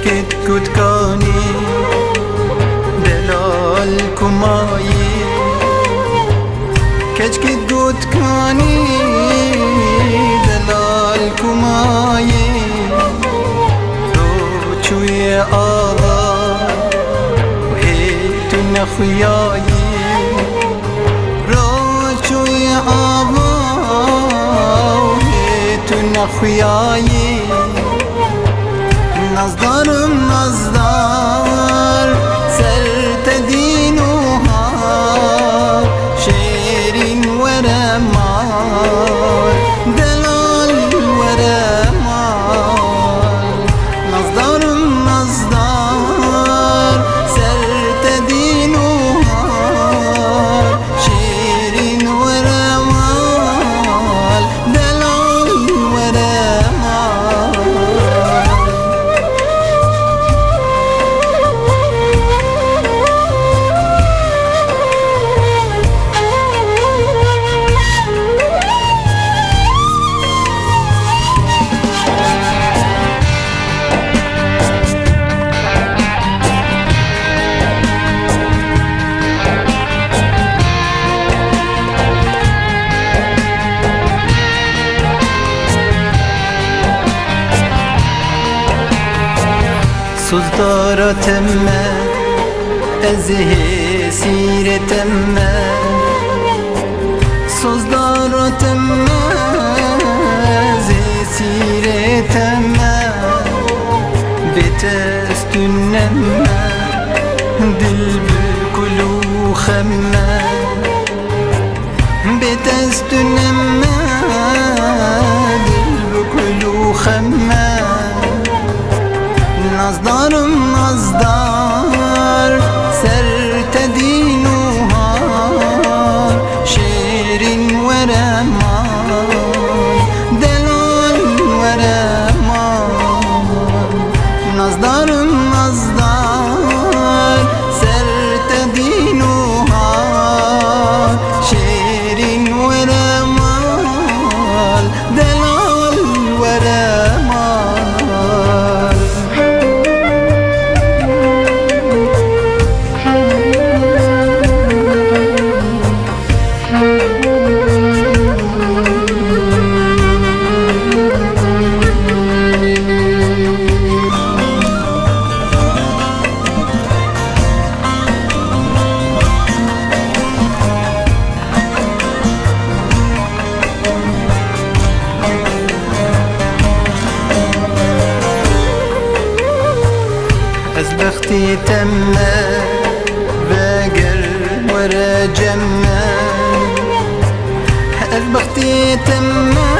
كت كتكاني دلال كماي كت كتكاني دلال كماي روچوي آوا وهيت نخياي روچوي آوا وهيت نخياي نزدارم نزدار سرت دينوها شيرين ورمال دلال ورمال نزدارم نزدار سرت دينوها شيرين ورمال دلال ورمال صدارتمه ازه سیرتمه صدارتمه ازه سیرتمه بتستنمه دل بكلو خمه بتستنمه دل بكلو خمه نزدارم نزدار سرت دينوها شيرين ورمان دلال ورمان نزدارم نزدار سرت دينوها شيرين ورمان دلال ورمان از بختي تمه بقر ورا جمه از بختي تمه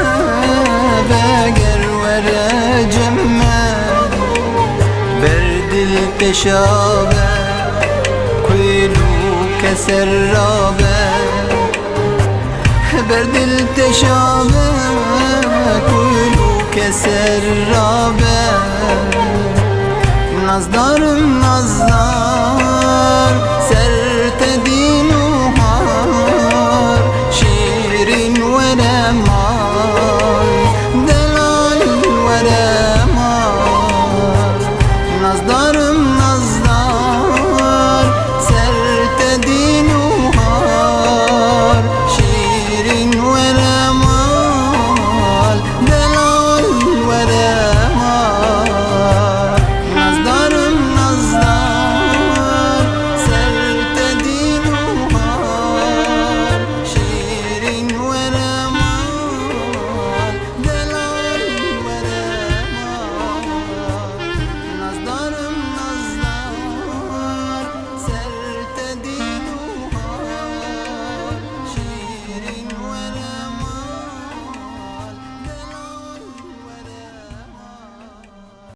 بقر ورا جمه برد التشابه كلو كسرابه برد التشابه كلو كسرابه نزدارم نزدار